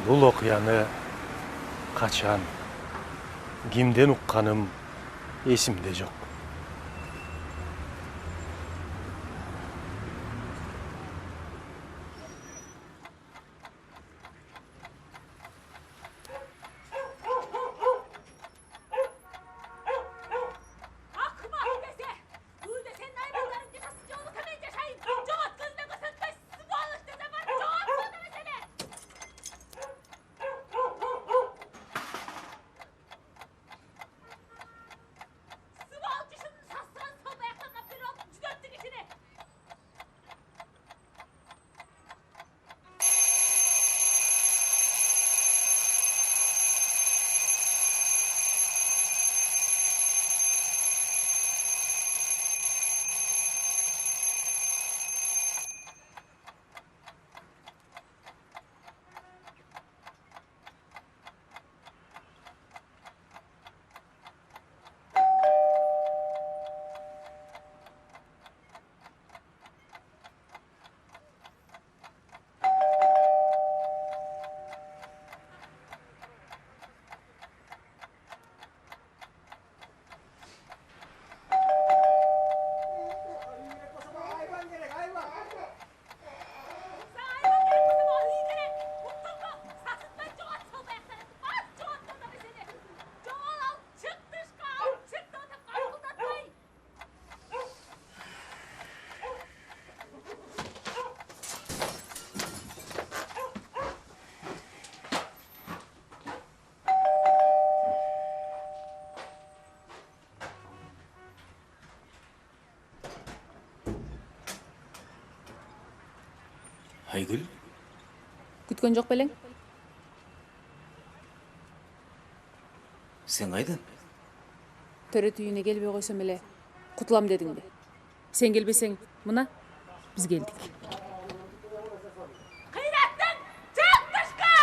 Бул окуяны качан, кимден укканым эсимде жок. Айгүл? Күткөн жок белең? Сен кайдан? Төрөт үйүнө келбей койсом эле кутулам дедиңби? Сен келбесең, мына биз келдик. Kıyrattın! Çık dışkı!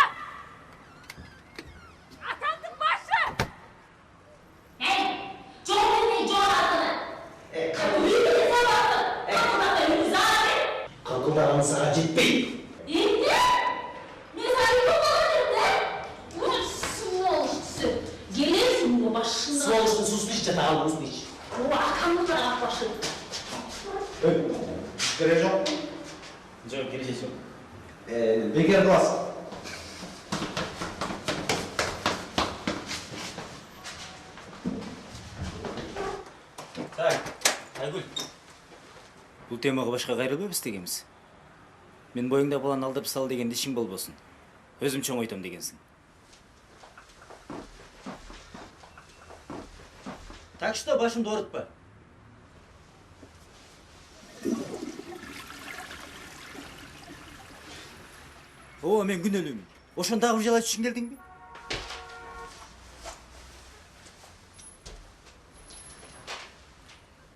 Atandın başı! Çoğunluğun çoğunluğunu! Kaloriyi de sabahtın! Kalkudan önümüzü abi! Kalkudan sana ciddi. İndi! Mezarı yok olabilir. Bu ne sıvı gelirsin bu başına. Sıvı olsun sus bir çata al sus bir. Bu akanlı taraf başı. Göreceğim. Жоқ, келешек жоқ. Bekar класс. Так, Айгүл. Бұл темаға башқа кайрылбай істегенбіз. Мен бойыңда баланы алдап сал деген ишиң болбосын. Өзім чоң ойтам дегенсің. Так что башымды орытпа. О, мен күн өлөмүн. Ошондагы жалай түшүн келдиң бе?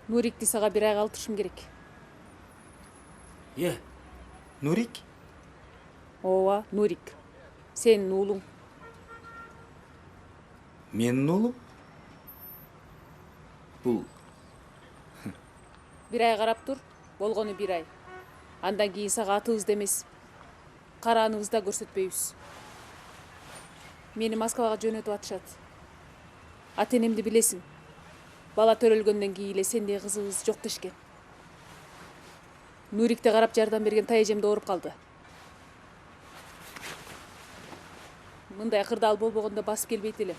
Нурикти сага бир айга алтырышым керек. Нурик? Ооба, Нурик. Сенин уулуң. Менин уулум? Бул Бир ай карап тур, болгону бир ай. Андан кийин сага атыбызды эмес, карааныбызды да көрсөтпөйбүз. Мени Москвага жөнөтүп атышат. Ата энемди билесиң. Бала төрөлгөндөн кийин эле сендей кызыбыз жок дешкен. Нурикте карап жардам берген тай эжем да ооруп калды. Мындай кырдаал болбогондо басып келбейт элем.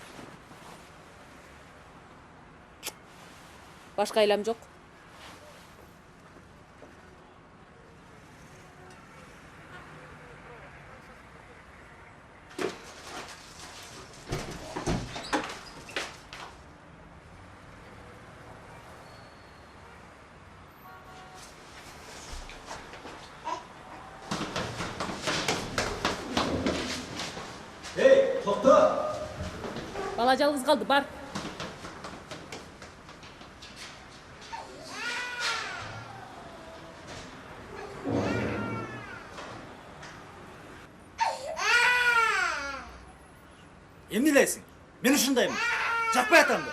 Башка айлам жок. Tokta. Бала жалгыз калды, бар. эмнелейсиң? Мен ушундаймын. Жакпай атамды.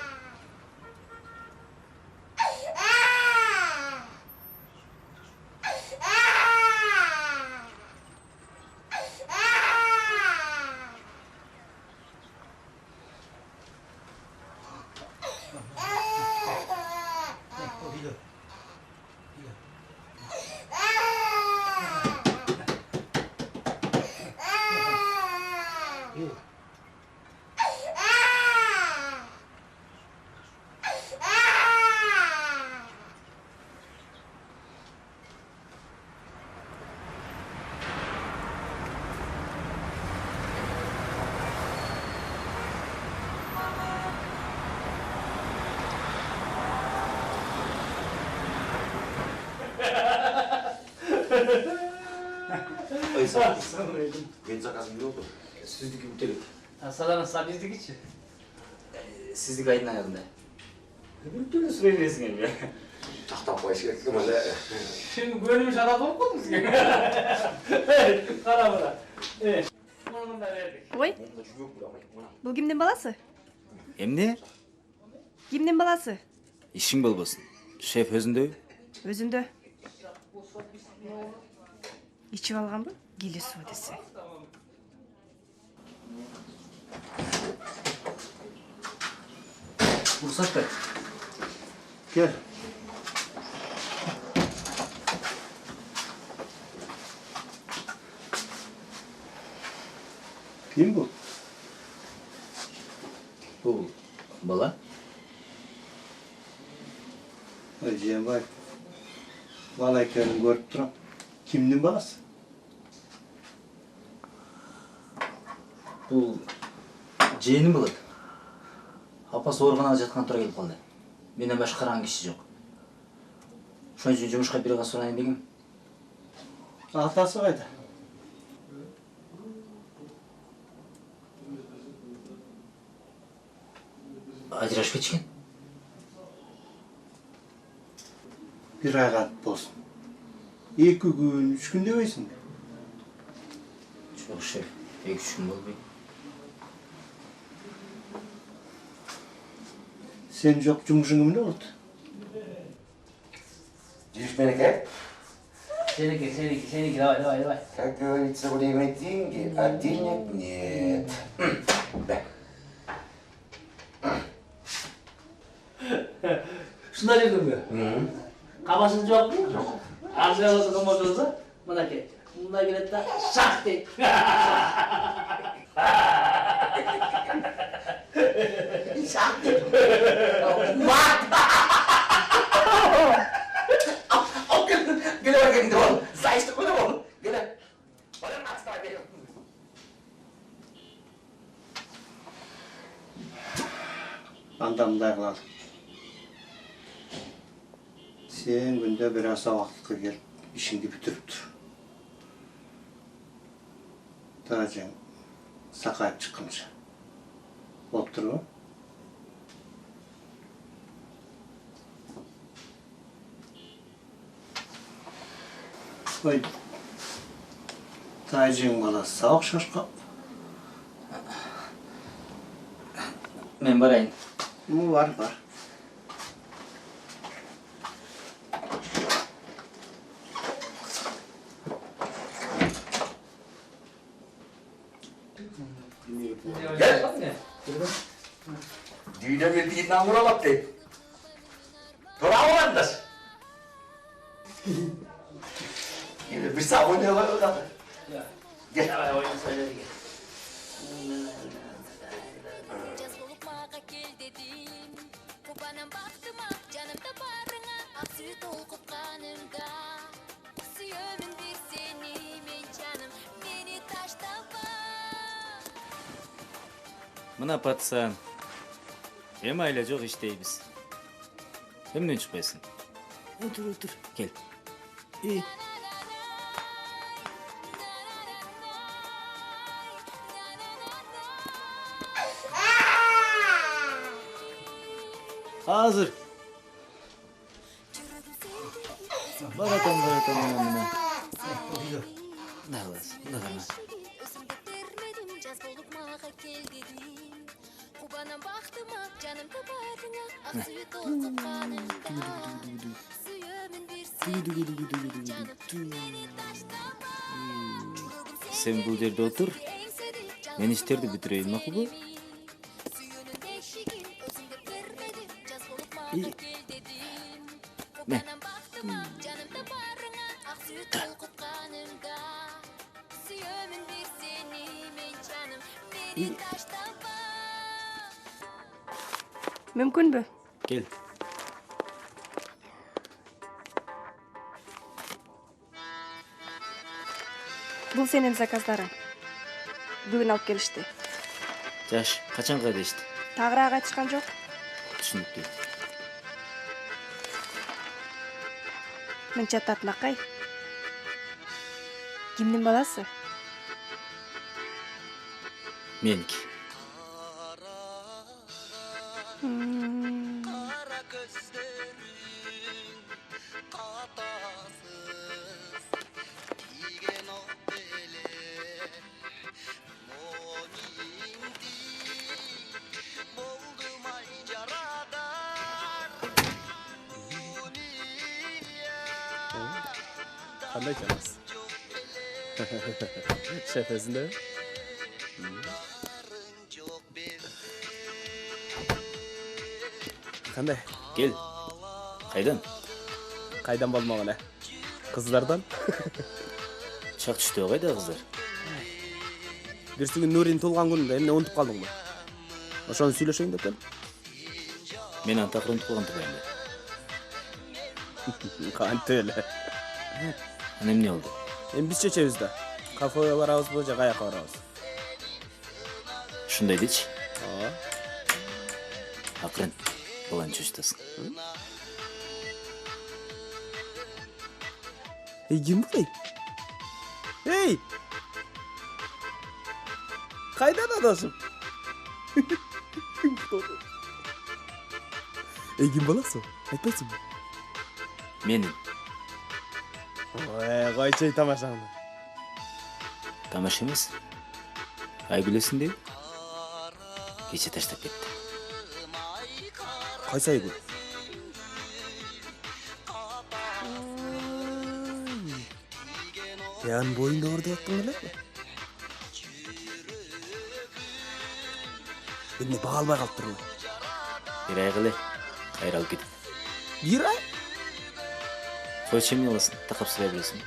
Assalamualaikum. Benim zakazım ne oldu? Sizdiki бүтелик. Salarınsa bizdekiçi. Sizdiki ayın ayarında. Bir türlü süre veresin ya. Tahtap koyuş gerek ama ne? Şimdi gönlümüz adam olup mu musun? Kara bana. Evet. Bunu da verdik. Ой, бұл кімнің баласы? Эмне? Кімнің баласы? Ишиң болбосун. Шеф өзүндөбү? Өзүндө. Ичип алганбы? Келе суу десе. Уруксат бер. Gel. Kim bu? Бул бала? Cemay. Bala ekranını görüp duram. Kimnin balası? Бул жээним болот. Апасы ооруканада жаткан туура келип калды. Менден башка караган киши жок. Ошон үчүн жумушка бирге сурайын дегем. Atası kayda? Ажырашып кетишкен. Bir ay kalıp olsun. 2 gün, 3 gün demeysin mi? Жок шеф. 2-3 күн болбойт. Sen yok cumhurun ne oldu? Giriş Melike. Seninki, давай. Как говорится, время деньги, а денег нет. Да. Şuna dedim mi? Kafasız yok mu? Yok. Arzaya olsa kımaz olsa, buna ki. Bunlar gelip de şak de. Şak de. What? Gel bakayım oğlum. Sayıştık mı oğlum? Gel. Bana mı hasta ediyor? Andamda kılalım. Sen günde biraz vakitli gelip işini bitirip dur. Daracan sakayıp çıkınca. Otur mu? Oy. Dayıcığın bana sağ şaşka. Мен барайын. Var. Gel. Düğüne bildiğinden vuramak deyip. Bravo landır. Gel bir sağ oynayalım orada. Gel. Жаз болуп мага кел дедим кубанам бактыма жанымда барыңа ак сүйү толкуп канымда сүйөмүн бир сени мен жаным мени таштаба Мына пацан. Эми айла жок иштейбиз. Эмне чыкпайсың? Отур. Кел. Hazır. Baratам мына. Давай. өзүмдү бермедим жаз болуп мага кел дедим кубанам бактыма жанымда барыңа ак сүйү толкуп канымда сүйөмүн бир сени жаным мени таштаба Sen bu жерде отур. Мен иштерди бүтүрөйүн, макулбу? Мен. Мүмкін бі? Кел. Бұл сенің заказдарың. Бүгін алып келішті. Жаш, качанга дешти? Тағырақ айтышқан жоқ. Түшүнүктүү. Мынча татнақай. Кимдин баласы? Меники. Qanday chamasi? Şef özünde. Qanday? Gel. Qaydan? Qaydan bolmagан a? Qizlardan? Чак түштү кайда кыздар? Бирсигин Нурин тулган күнүндө эмне унутуп калдыңбы? Ошону сүйлөшөйүн деп келдим. Мен антакыр унутуп калган турбаймын. Кантип эле? Ана эмне болду? Эми биз чечебиз да. Кафеге барабызбы же каяка барабыз? Ушундай дечи. Ооба. Акырын. Баланы чөчтөсүң. Ким бул? Эй! Кайдан адашып? Ким боласың? Айтпайсыңбы? Менин. Ой, койчой тамашаңды. Тамаша эмес. Айгүлөсүн деп. Кече таштап кетти. Кайсы Айгүл? Ян боюнда ордо аттың эле? Эмне бага албай калыптырбы? Бир ай кылы. Кайра алып кетип. Бир ай? Койчу эмне кыласың? Такап сурай бересиң.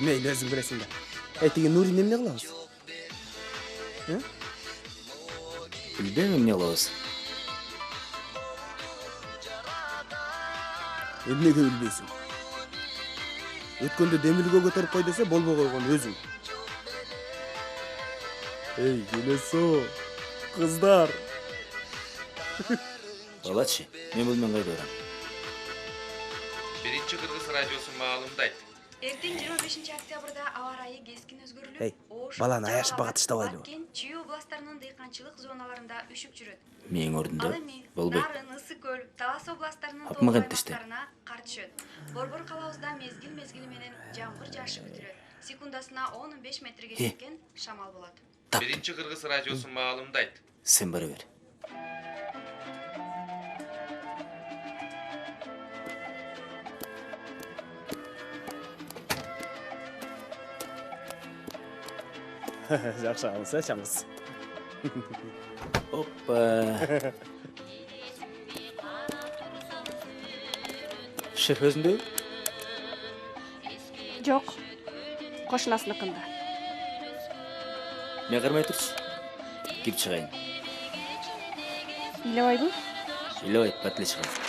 Мейли өзүң билесиң да. Тиги Нурин эмне кылабыз? Билбейм эмне кылабыз. Эмнеге билбейсиң? Өткөндө демилге көтөрүп кой десе болбой койгон өзүң. Эй, келесо. Кыздар. Балачы, мен бул мен кайда барам? Биринчи Кыргыз радиосу маалымдайт. Эртең 25 октябрда аба ырайы кескин өзгөрүлүп, Эй, баланы аяшпага таштабайлыбы? Чүй областарынын дыйканчылык зоналарында үшүп жүрөт. Менин ордумда Ал эми болбойт. Нарын, Ысык көл, Талас областарынын Апма толук кантишти? аймактарына кар түшөт. Борбор калабызда мезгил менен жамгыр жаашы күтүлөт. Секундасына 10-15 метрге жеткен шамал болот. Биринчи Кыргыз радиосу маалымдайт. Сен бара бер. Жакшы алса чаңгыз. Опа. Шеф өзүндө? Жок. Кошунасыныкында. Мен кармай турчу. Кирип чыгайын. Үйлөбөйбү? Үйлөбөйт, батыле чыгайын.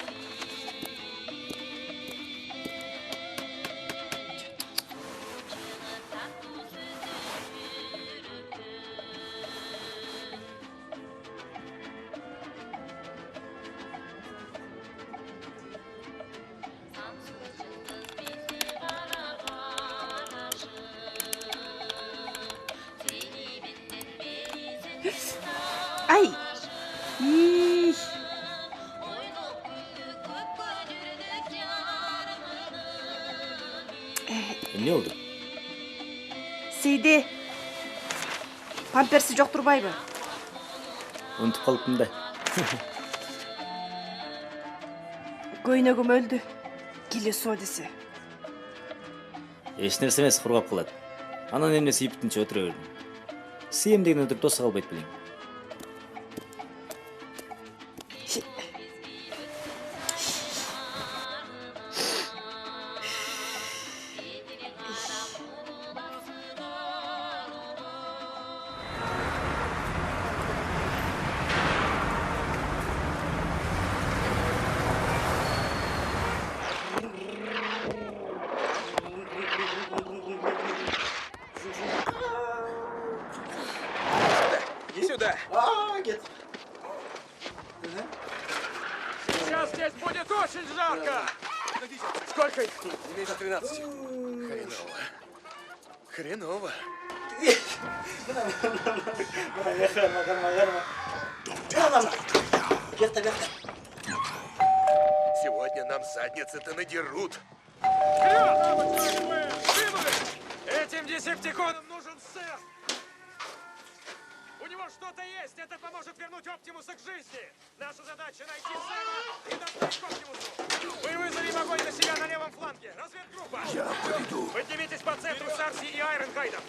Ай! Эмне болду? Сейди. Памперси жок турбайбы? Унутуп калыптым да. Көйнөгүм өлдү. Келесо десе. Эч нерсе эмес, кургап калат. Анан эмне сыйыптынча отура бердим. Сыйым деген өтүп тоса калбайт белең. Сюда. Git. Сейчас здесь будет очень жарко! Сколько их? Имеется 13. Хреново. Сегодня нам задницы-то надерут. Этим десептиконам нужен сэр! У него что-то есть, это поможет вернуть Оптимуса к жизни! Наша задача найти сэра и доставить к Оптимусу! Вы вызовем огонь на себя на левом фланге! Разведгруппа! Я пойду. Поднимитесь по центру Сарси и Айронхайдом!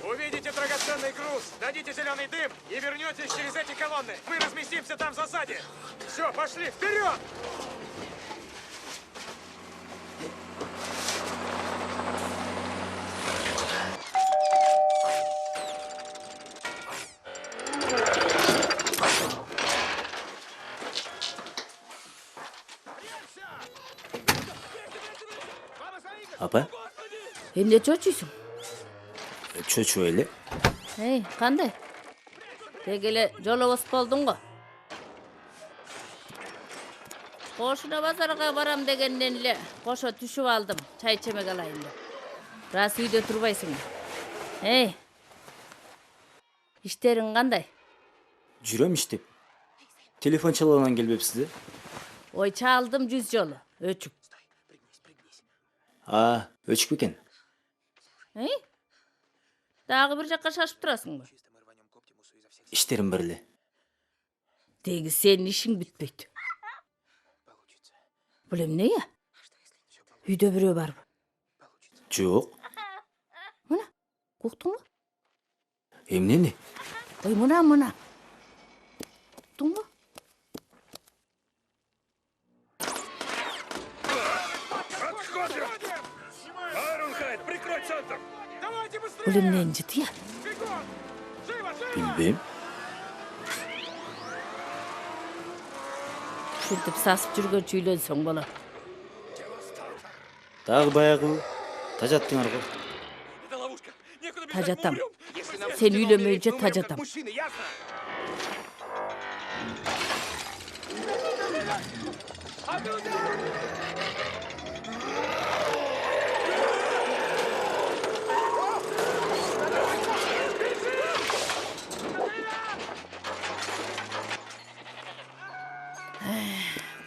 Увидите драгоценный груз, дадите зеленый дым и вернетесь через эти колонны! Мы разместимся там в засаде! Все, пошли, вперед! Апа, Эмне чочуйсуң? чөчү эле. Эй, кандай? Деги эле жолобос болдуң го. Кошуна базарга барам дегенден эле кошо түшүп алдым. Чай чемек алайын деп. Рас үйдө турбайсың. Эй. Иштериң кандай? Жүрөм иштеп. Телефон чалганан келбепсиз да? Ой, чалдым 100 жолу. Өчүк. Өчүк бекен. Эй? Дагы бир жакка шашып турасыңбы? Иштерим бар эле. Деги сенин ишиң бүтпөйт. Бул эмне я? Үйдө бирөө барбы? Жок. Мына, уктуңбу? Эмнени? Ой, мына. Уктуңбу? Отходим! Айронхайд, прикрой центр! Давайте быстрее! Бул эмнени жыты я? Бегом! Живо! Билбейм. Ушинтип сасып жүргөнчө үйлөнсөң болот. Дагы баягы тажаттың аркы. Это ловушка! Некуда бежать, Тажатам. мы умрем! Сен үйлөнмөйүнчө тажатам. Мужчины, ясно?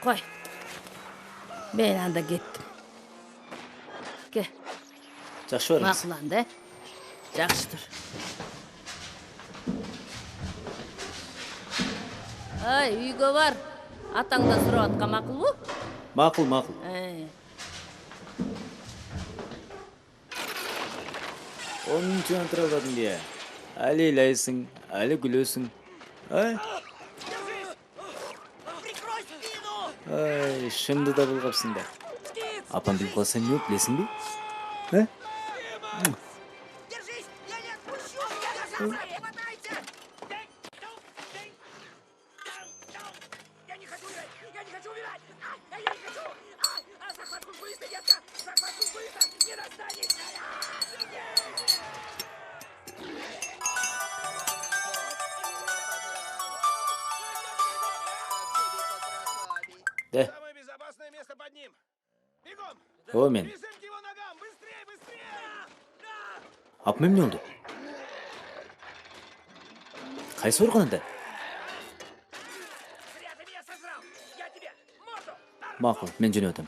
Koy. Ben anda gittim. Gel. Жакшы барыңыз. Макуланды. Жакшыдыр. Ай, үйгө бар. Атаңдан сурап аткан макулбу? Макул. Onun için hatırladın diye. Ali eyleysің, Ali gülösің. Ay, şimdi da bulgapsın da. Апам біліп қалса не білесің бе? De. Самое безопасное место под ним. Бегом! O men. Бежим к его ногам! Быстрее, быстрее! Апам ne oldu? Qaysi orqanida? Зря ты меня сожрал! Я тебе морду! Ma'qul, men jo'nadim.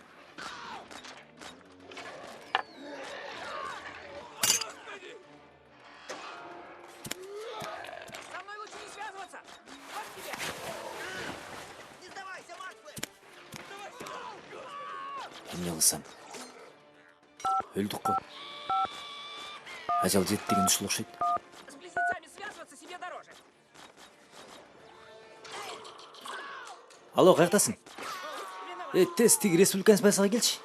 Со мной лучше не связываться! Вот тебе! Не сдавайся, Макслы! Emne qilsam? Öldük qo. Ajal жетті деген ушул окшойт. С близнецами связываться себе дороже! Алло, каяктасың? Тез тиги республиканский больницага келчи.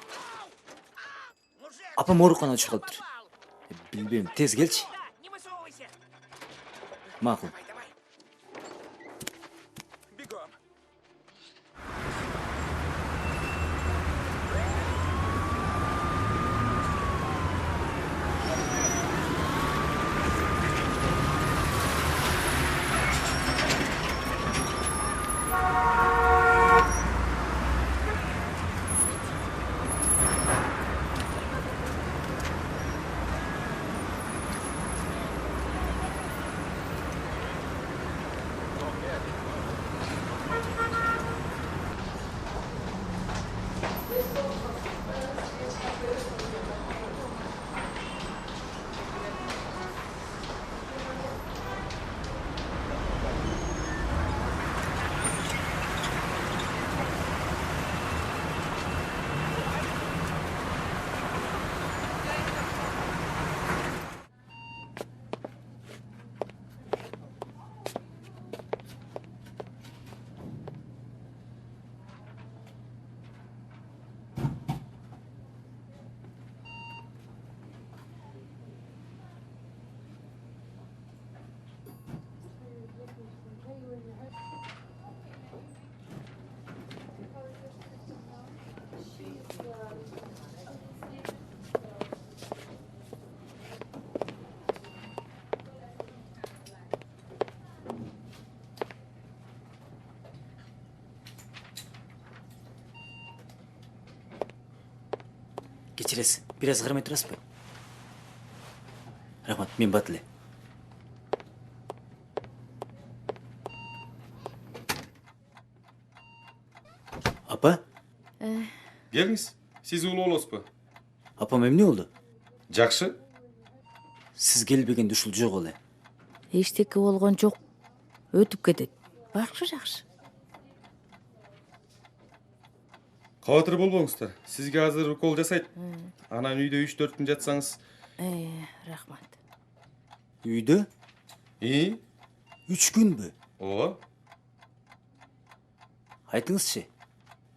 Апам ооруканага түшүп калыптыр. Билбейм, тез келчи. Не высовывайся! Мa'qul. Бегом! Кечиресиз. Бир аз кармай турасызбы? Рахмат, мен бат эле. Апа? Келиңиз. Сиз улуу болосузбу? Апам эмне болду? Жакшы. Сиз келбегенде ушул жок эле. Эчтеке болгон жок. Өтүп кетет. Бакшы жакшы. Кабатыр болбоңуздар. Сизге азыр укол жасайт. Анан үйдө 3-4 күн жатсаңыз. Рахмат. Үйдө? 3 күнбү? Ооба. Айтыңызчы.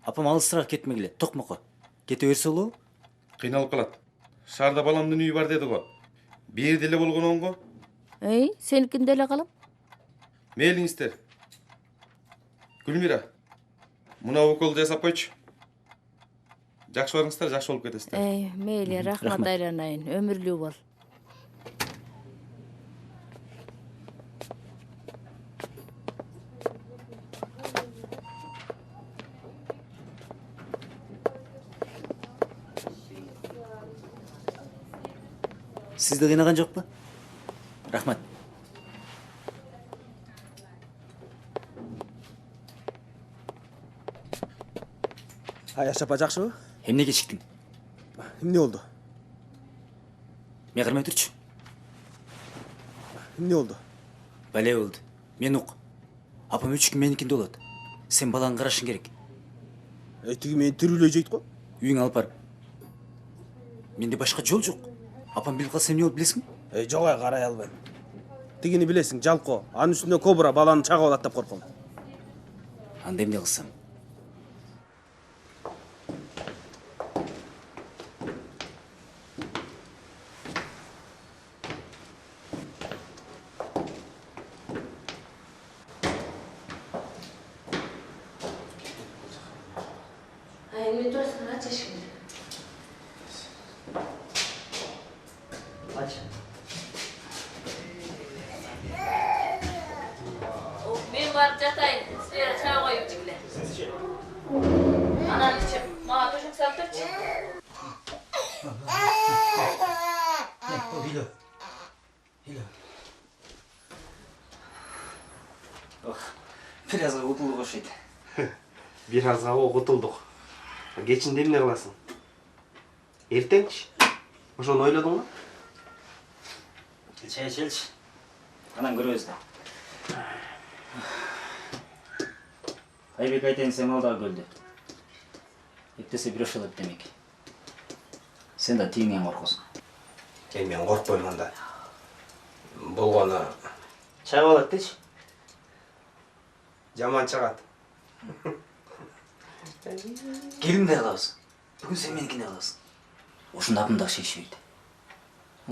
Апам алысыраак кетмегиле, Токмокко. Кете берсе болобу? Кыйналып калат. Шаарда баламдын үйү бар деди го. Бир деле болгон оңго. Сеникинде эле калам. Мейлиңиздер. Гүлмира. Мына укол жасап койчу. Жакшы барыңыздар, жакшы болуп кетесиздер. Мейли, рахмат айланайын. Өмүрлүү бол. Сизди кыйнаган жокпу? Рахмат. Аяш апа жакшыбы? Эмне кечиктиң? Эмне болду? Мен кармай турчу. Эмне болду? Бале болду. Мен ук. Апам 3 күн меникинде болот. Сен баланы карашың керек. Тиги мени тирүүлөй жейт го. Үйүңө алып барып. Менде башка жол жок. Апам билип калса эмне болот билесиңби? Жок, карай албайм. Тигини билесиң, жалко. Анын үстүнө кобра баланы чагып алат деп корком. Анда эмне кылсам? Эмне турасың, ач эшикти. Ач. Мен барып жатайын. Силер чай коюп жигиле. Анан ичим. Мага төшөк салып турчу. Бир азга утулуп окшойт. Бир азга окутулдук. Кечинде эмне кыласың? Эртеңчи. Ошону ойлодуңбу? Чай ичеличи. Анан көрөбүз да. Айбек айтайын сен алдагы көлдү. Эптесе бир ошол демек. Сен да тигиңен коркосуң. Мен коркпойм анда. Болгону Чай болот дечи. жаман чыгат. Келиңде калабыз. Бүгүн сен меникинде каласың. Ушунда апам дагы шешпейт.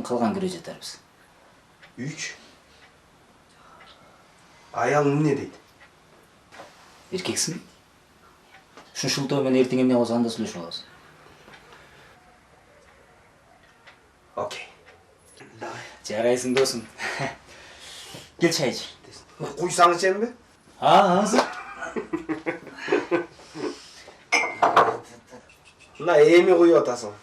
Калган күрө жатарбыз. 3. Аялың эмне дейт? Эркексиң. Ушул менен эртең эмне кылсаң анда сүйлөшүп алабыз. Окей. Жарайсың досум. Кел чай ич. Куйсаң ичемби? Азыр. Мына эми куюп атасың.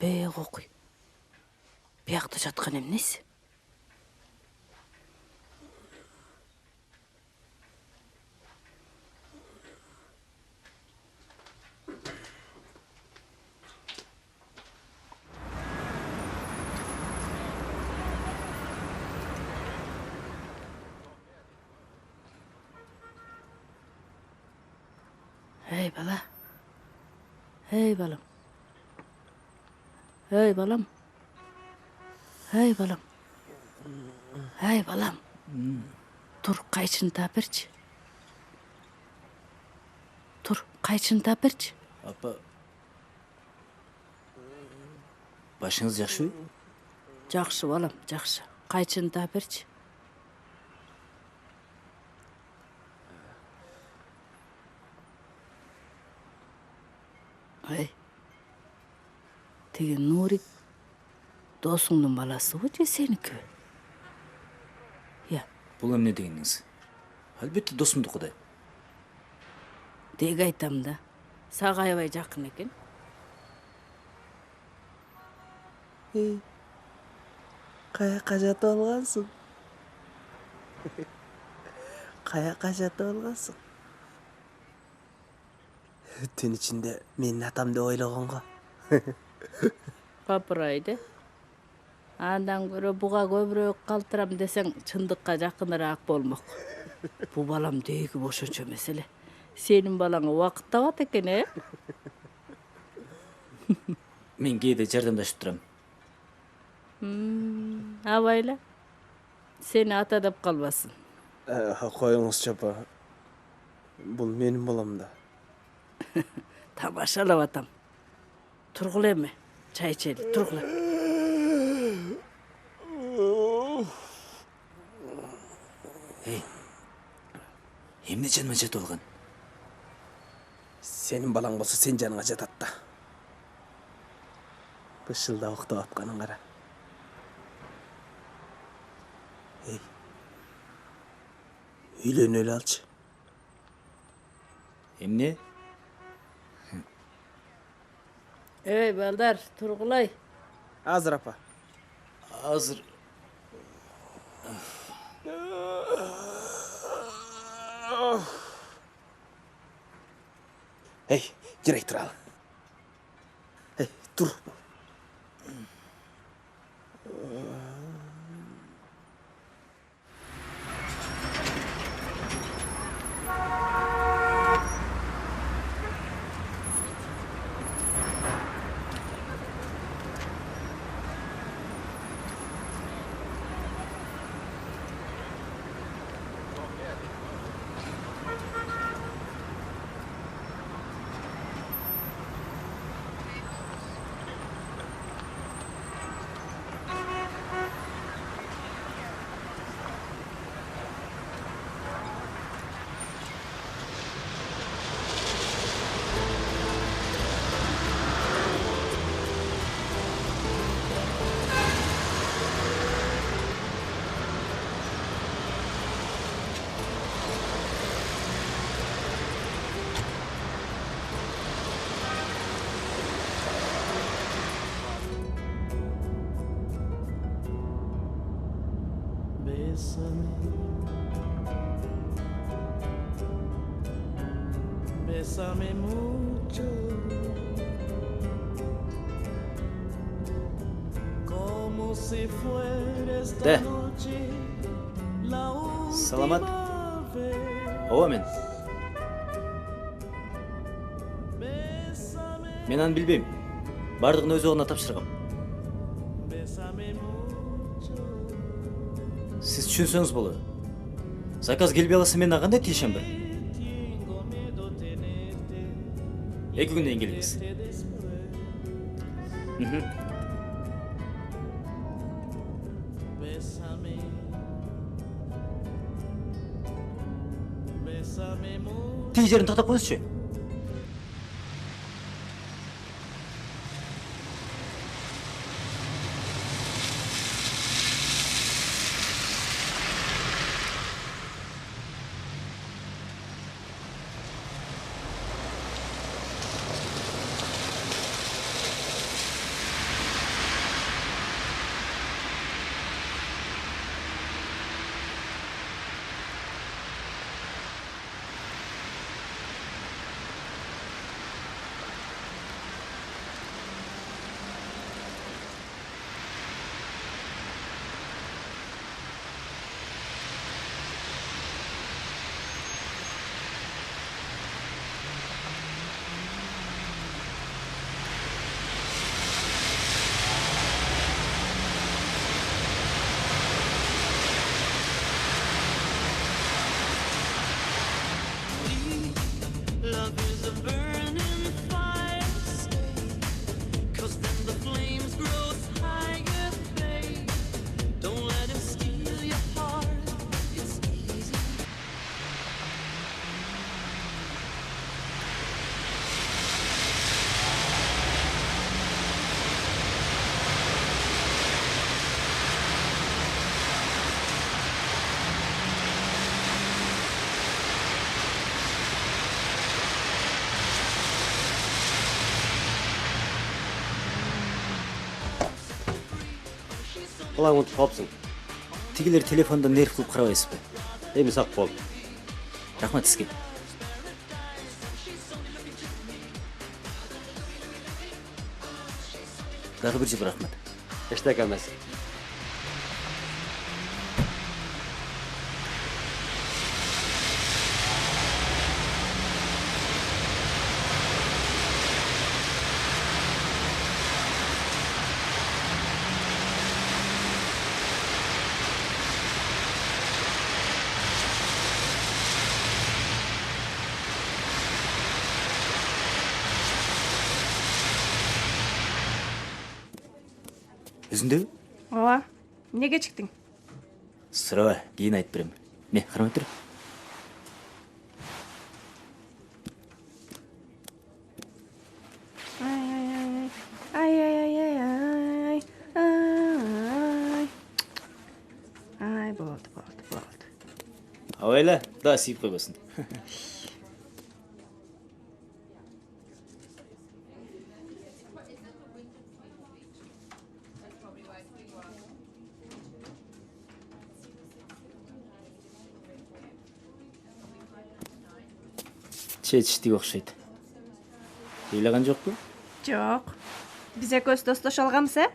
Бек окуй. Биякта жаткан эмнеси? Ey bala. Ey balam. Ey balam. Ey balam. Ey balam. Dur kayçını da berçi. Tur, kayçını tap berçi. Apa. Başınız yaxşı? Жақсы балам, жақсы. Кайчыны тап берчи. Ай. Теге Нурик досуңдун баласыбы же сеники? Я. Бул эмне дегениңиз? Албетте досумдукудай. Деги айтам да. Сага аябай жакын экен. Каяка жатып алгансың? Каяка жатып алгансың? Түн ичинде менин атам деп ойлогонго. Капырайды. Андан көрө буга көбүрөөк калтырам десең, чындыкка жакыныраак болмок. Бу балам деги бошончо эмес эле. Сенин балаңа убакыт табат экен, э? Мен кээде жардамдашып турам. Абайла. Сени ата деп калбасын. Коюңуз, чапа. Бул менин балам да. Тамашалап атам. Тургула эме. Чай ичели, тургула. Эй. Эмне жаныма жетип алган? Сенин балаң болсо сен жаныңа жатат да. Бышылдап уктап атканын кара. Эй. Үйлөнөлү алчы. Эмне? Эй, балдар, тургулай. Азыр, апа. Азыр. Эй, жүрек туралы. Эй, тур. Bésame mucho, como si fuera esta noche la última Salamat. vez. Ооба мен. Мен аны билбейм. Бардыгын өз огуна тапшыргам. Сиз түшүнсөңүз болот. Заказ келбей алса мен кандай тийишем бар? 2 күндөн келиңиз. Тиң жерин тактап коюңузчу. Кылаң унутуп калыпсың. Тигилер телефонда нерв кылып карабайсызбы? Эми сак бол. Рахмат сизге. Дагы бир жыл рахмат. Эчтеке эмес. Өзүндө? Ооба. Эмнеге чыктың? Сураба, кийин айтып берем. Не, кармай тур. Ай, болду. Абайла, да сүйүп койбосун. Четиштик окшойт. Ыйлаган жокпу? Жок. Биз экөөбүз достошо алганбыз, э?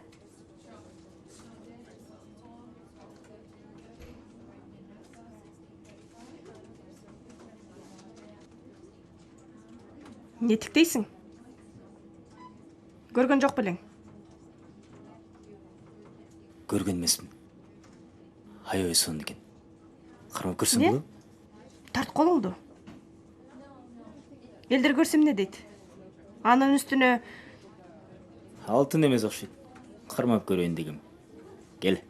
Не тиктейсиң? Көргөн жок белең? Көргөн эмесмин. Аябай сонун экен. Кармап көрсөң Не? болобу? Тарт колуңду. Элдер көрсөм эмне дейт? Анын үстүнө Алтын эмес окшойт. Кармап көрөйүн дегем. Кел.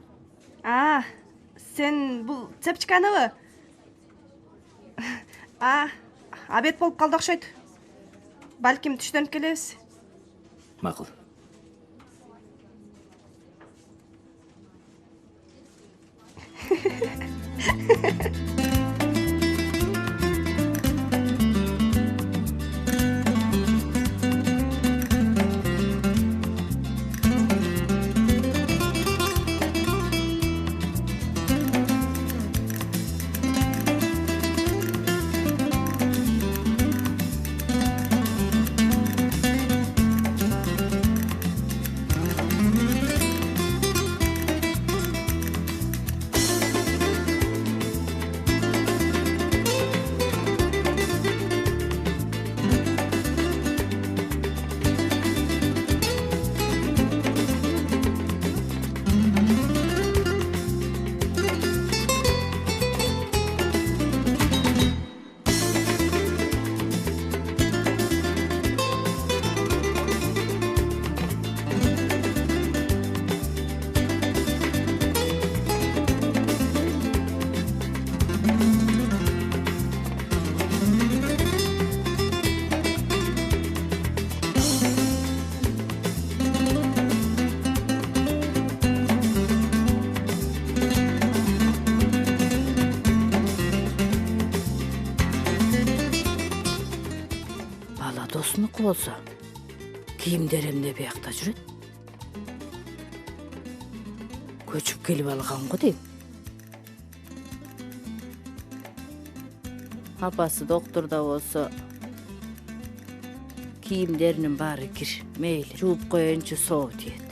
Сен бул цепчканыбы? Обед болуп калды окшойт. Балким түштөнүп келебиз. Макул. досунуку болсо кийимдер эмне биякта жүрөт? Көчүп келип алган го дейм. Апасы доктурда болсо кийимдеринин баары кир, мейли, жууп коеюнчу соо тиет.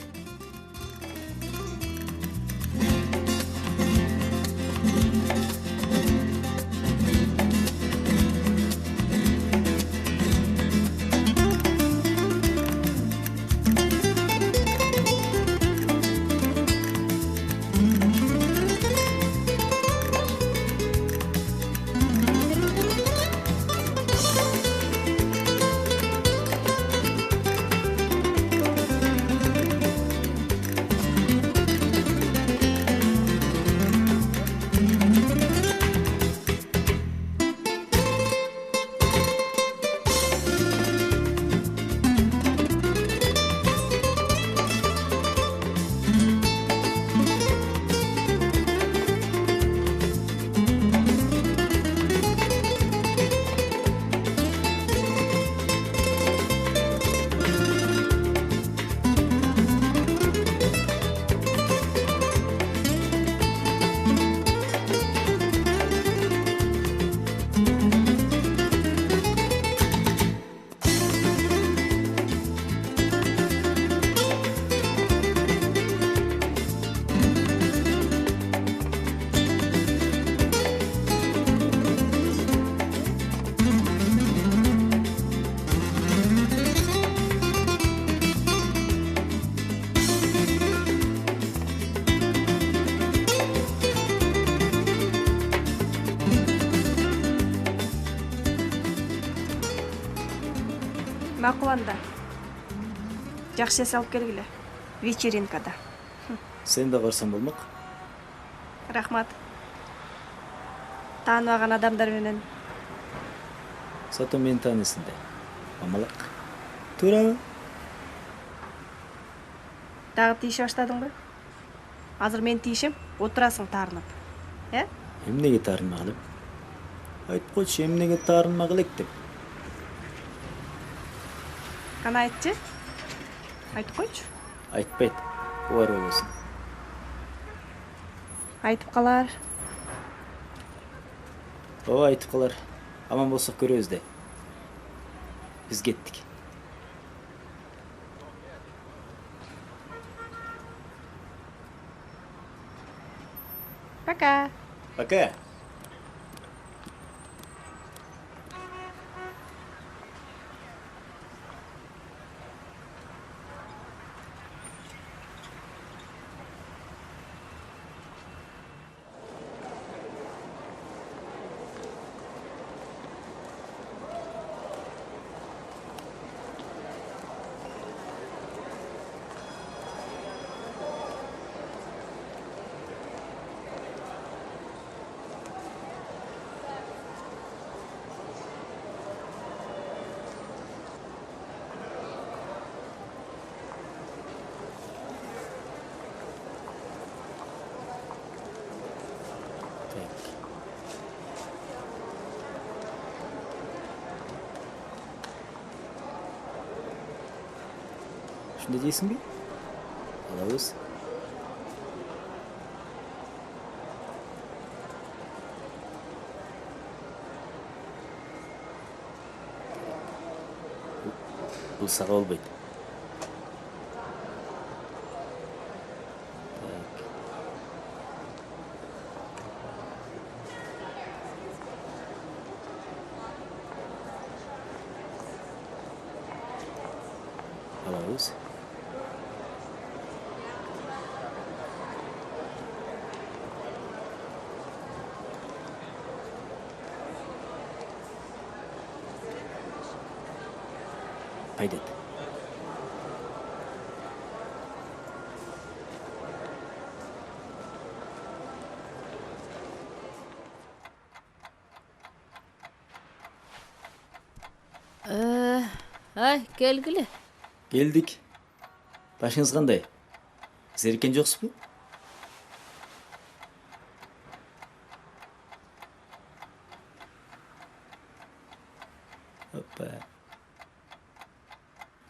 Макул анда. Жакшы эс алып келгиле. Вечеринкада. Сен де барсаң болмақ. Рахмат. Тааныбаган адамдар менен. Зато мен таанысың да. Мамалак. Туурабы? Дагы тийише баштадыңбы? Азыр мен тийишем, отурасың таарынып. Эмнеге таарынмак элем? Айтып койчу, эмнеге таарынмак элек деп. Кана айтчы? Айтып койчу. Айтпайт. Бар болосун. Айтып калар. Ооба, айтып калар. Аман болсок көрөбүз да. Биз кеттик. Пока. Пока. Şunu deysin bir. Alabız. Bu sağa olmaydı. Alabız. Haydi. Ay, келгиле. Geldik. Başınız qanday? Zerikкен жоқсыз bu? Hoppa.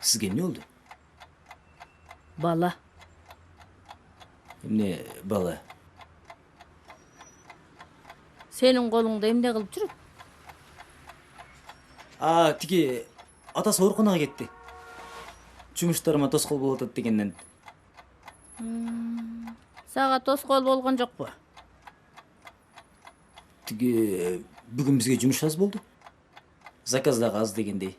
Sizge ne oldu? Bala. Ne bala? Senin kolunda emne kılıp жүрөт? Tigi atası Orkun'a gitti. Жұмыштарыма тоскоол болуп атат дегенден. Сага тоскоол болгон жокпу? Тиги бүгүн бизге жумуш аз болду. Заказ дагы аз дегендей.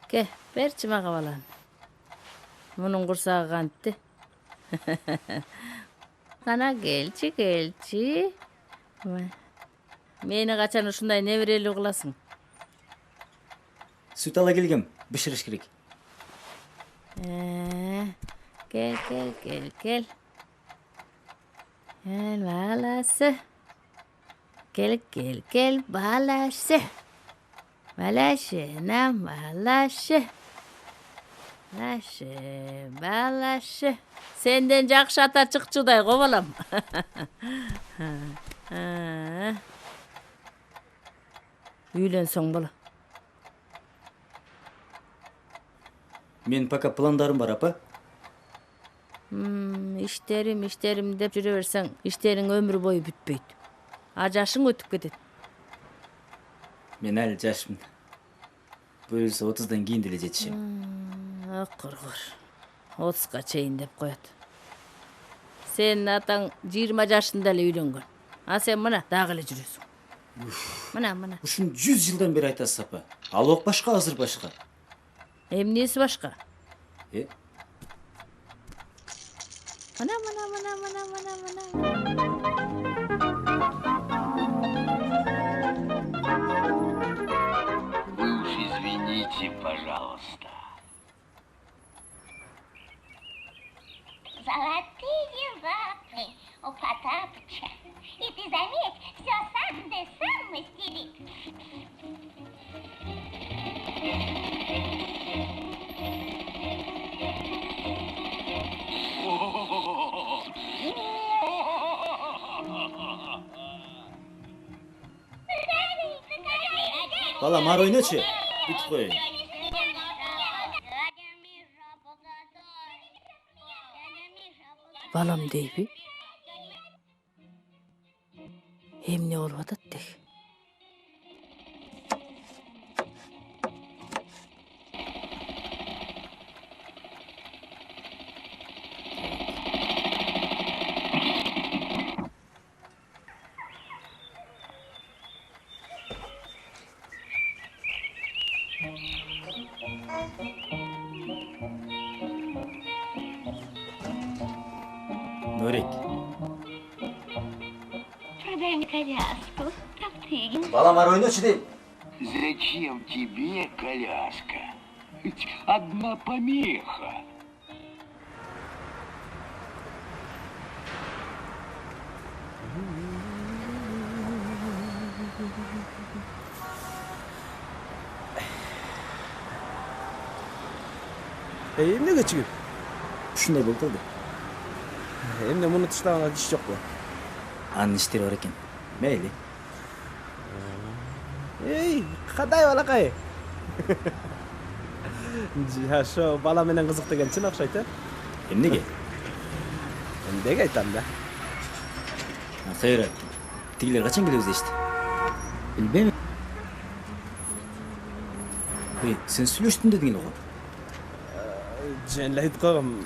Ке, берчи мага баланы. Мунун курсагы кантты. Кана келчи. Мени качан ушундай неберелүү кыласың? Süt ala gelgem, bişiriş gerek. Gel. Gel balası. Gel balası. Balaşınam balaşı. Balaşı. Senden jakşı ata çıkçuday kovalam. Үйлөнсөң бала. Men пока planlarım var apa. İşterim деп жүрө берсең, иштериң өмүр бою бүтпөйт. Жашың өтүп кетет. Men әлі жашмын. Бөлсө 30-дан кийин деле жетишем. Кургур. 30га чейин деп коет. Сенин атаң 20 жашында эле үйлөнгөн. Сен мына дагы эле жүрөсүң. Мына. Ушун 100 жылдан бери айтасыз апа. Алок башка, азыр башка. Эмнеси башка? Мына. Золотые лапы у Потапыча. И ты заметь, все сам да сам мастерит. Балам, ары ойночу. Бүтүп коеюн. Балам дейби? Эмне болуп атат дег? Нурик. Продай мне коляску. Так ты. Балам, ары ойночу дейм. Зачем тебе коляска? Ведь одна помеха. Эмнеге чыгып? Ушундай болуп калды. Эмне муну таштаганга киш жокпу? Анын иштери бар экен. Мейли. Эй, кадай балакай. Жашоо бала менен кызык деген чын окшойт, э? Эмнеге? Эмнеге айтам да? Кайра, тигилер качан келебиз дешти? Билбейм. Сен сүйлөштүм дедиң эле го. Жөн эле айтып койгом.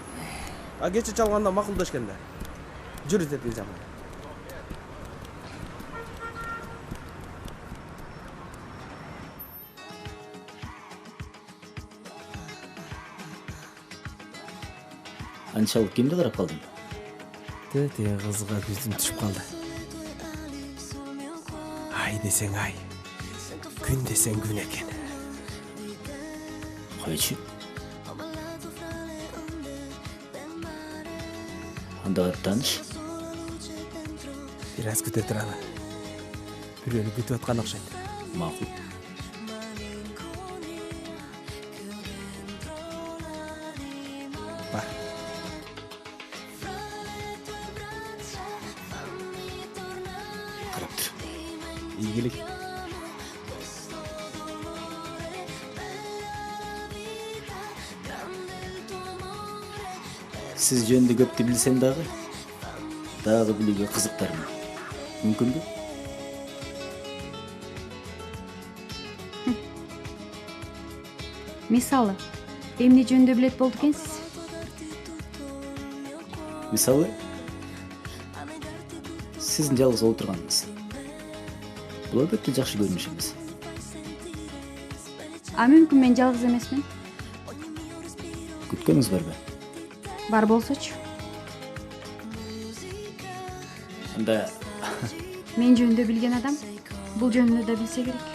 Кече чалганда макулдашкан да. Жүрү деп жаман. Анчалык кимди карап калдың? Тете кызга көзүм түшүп калды. Ай десең ай. Күн десең күн экен. Койчу. Анда тааныш. Бир аз күтө туралы. Бирөөнү күтүп аткан окшойт. Макул. Бар. Карап тур. Ийгилик. Сиз жөнүндө көптү билсем дагы билүүгө кызыктармын. Мүмкүнбү? Мисалы, эмне жөнүндө билет болду экенсиз? Мисалы, сиздин жалгыз отурганыңыз. Бул албетте жакшы көрүнүш эмес. А мүмкүн мен жалгыз эмесмин? Күткөнүңүз барбы? Бар болсочу. Анда Мен жөнүндө билген адам бул жөнүндө да билсе керек.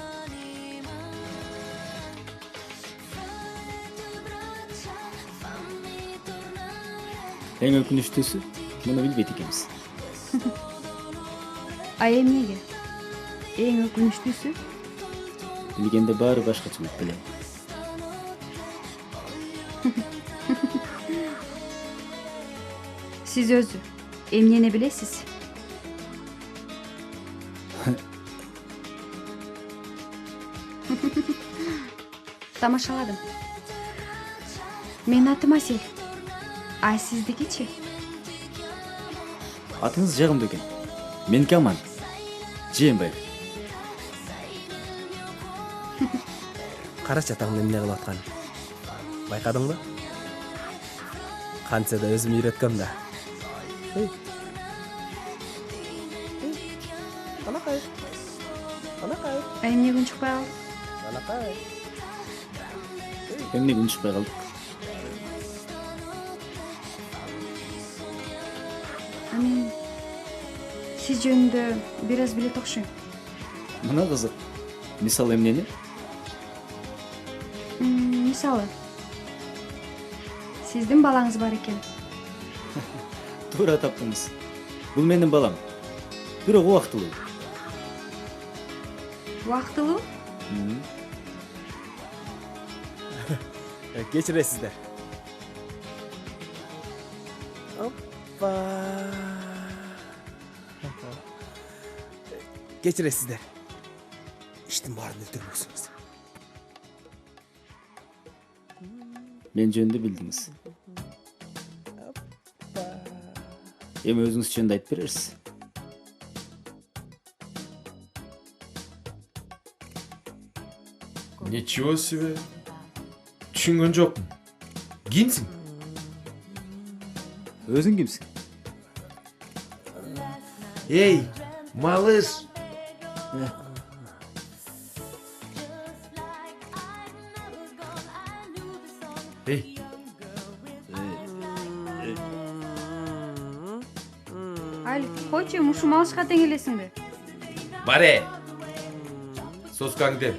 эң өкүнүчтүүсү муну билбейт экенбиз. А эмнеге? Эң өкүнүчтүүсү? Билгенде баары башкача болуп келет. Сиз өзү эмнени билесиз? Тамашаладым. Менин атым Асел. А сиздикичи? Атыңыз жагымдуу экен. Меники Аман. Жээнбаев. Карачы атаңдын эмне кылып атканын. Байкадыңбы? Кантса да өзүм үйрөткөм да. Анакай. Анакай. Эмне күн чыкпай калды? Анакай. Эмне күн чыкпай калдык? Мен сиз жөнүндө бир аз билет окшойм. Мына кызык. Мисалы эмнени? Мисалы, сиздин балаңыз бар экен. Туура таптыңыз. Бул менин балам. Бирок убактылуу. Убактылуу? Кечиресиздер. Оппа. Кечиресиздер. Иштин баарын өлтүрмөксүңүз. Мен жөнүндө билдиңиз. Эми өзүңүз жөнүндө айтып берерсиз. Ничего себе. Түшүнгөн жокмун. Кимсиң? Өзүң кимсиң? Эй, малыш. Эй. Али, койчу, мушу малышка тең элесиңби? Баре. Соскаңды.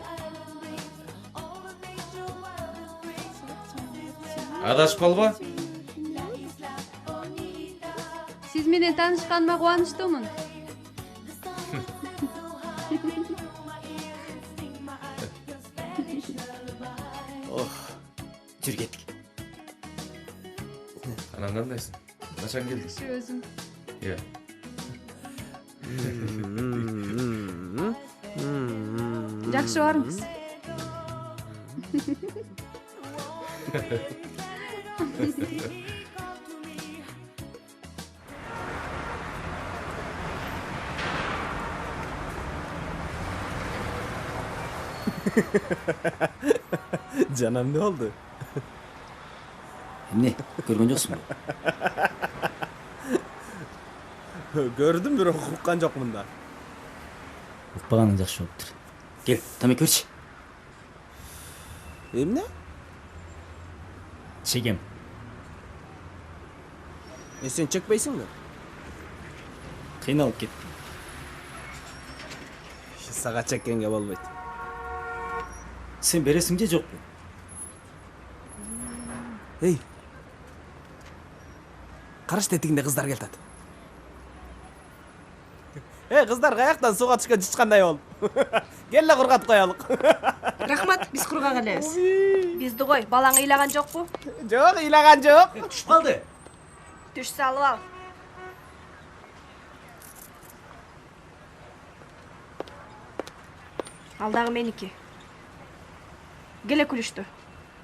Адашып калба. Сиз менен таанышканыма кубанычтуумун. Жүр кеттик. Анан кандайсың? Качан келдиң? Жакшы өзүм. Иә. Жакшы барыңыз. Canım ne oldu? Эмне? Көргөн жоксуңбу? Gördüm бирок уккан жокмун да. Укпаганың жакшы болуптур. Кел, тамак көрчү. Эмне? Чегем. Сен чекпейсиңби? Кыйналып кеттим. Сага чеккенге болбойт. Сен бересиң же жокпу? Эй. Караш тетигинде кыздар келатат. Кыздар каяктан сууга түшкөн чычкандай болуп. Келе кургатып коелук. Рахмат, биз кургак элебиз. Бизди кой, балаң ыйлаган жокпу? Жок, ыйлаган жок. Түшүп калды. Түш салып ал. Ал дагы меники. Келе күлүштү.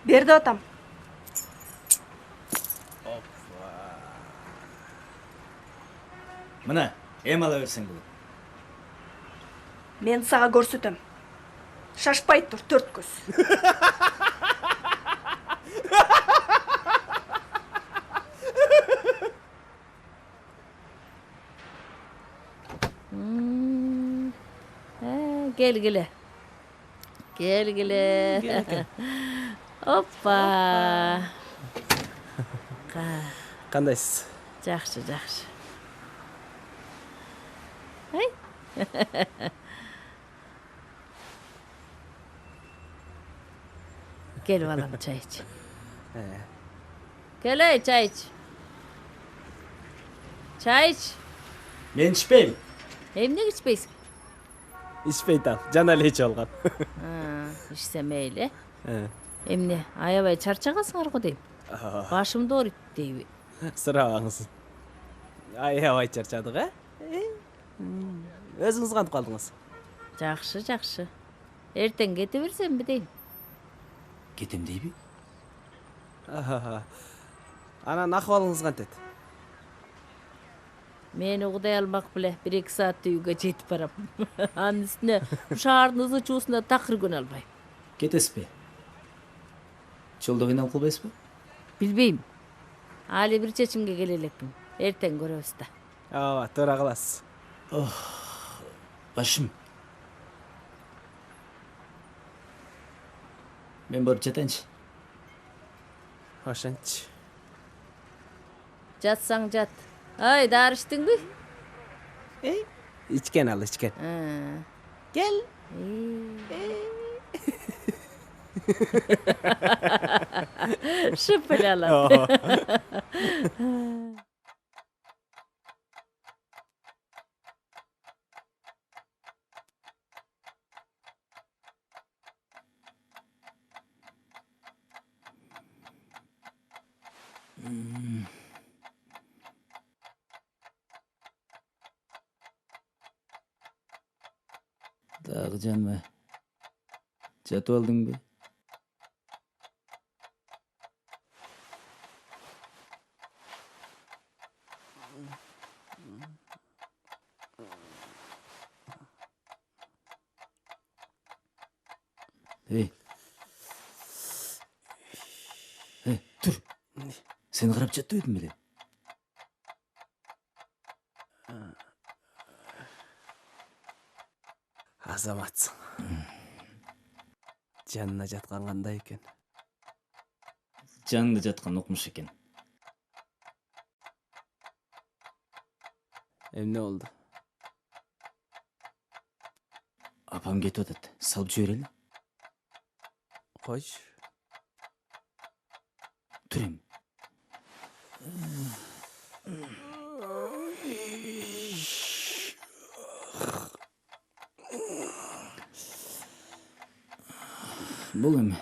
Берди атам. Мына, эм ала берсең болот. Мен сага көрсөтөм. Шашпай тур, төрт көз. Келгиле. Келгиле. Оппа. Кандайсыз? Жакшы, жакшы. Ай. Gel balam çay iç. Gel ey çay iç. Çay iç. Мен ичпейм. Emne içpeysin? İçpeyt al. Can ele iç olgan. İçse meyle. Emne ayabay çarçagasыңар го дейм. Башымды ооруйт дейби. Сурабаңыз. Аябай чарчадык, э? Өзүңүз кантип калдыңыз? Жакшы, жакшы. Эртең кете берсемби дейм. Кетем дейби? Анан акыбалыңыз кантет? Мени угудай алмак беле 1-2 саатта үйгө жетип барам. Анын үстүнө шаардын ызы чуусунда такыр күнө албайм. Кетесизби? Жолдо кыйналып калбайсызбы? Билбейм. Али бир чечимге келе элекмин. Эртең көрөбүз да. Ооба, туура кыласыз. Башым. Мен барып жатайынчы. Ошончу. Жатсаң жат. Ай, дары içtiңби? İçken al, içken. Gel. Şıpılalar. Дағы жанма. Жатып алдың бе? Тұр. Сен қарап жатты өйдің біле? Азаматсың. Жанына жатқан қандай екен? Жанында жатқан оқмыш екен. Эмне oldu? Апам кетіп атады. Салып жіберелі? Қойш. Тұрем. Бұл эми.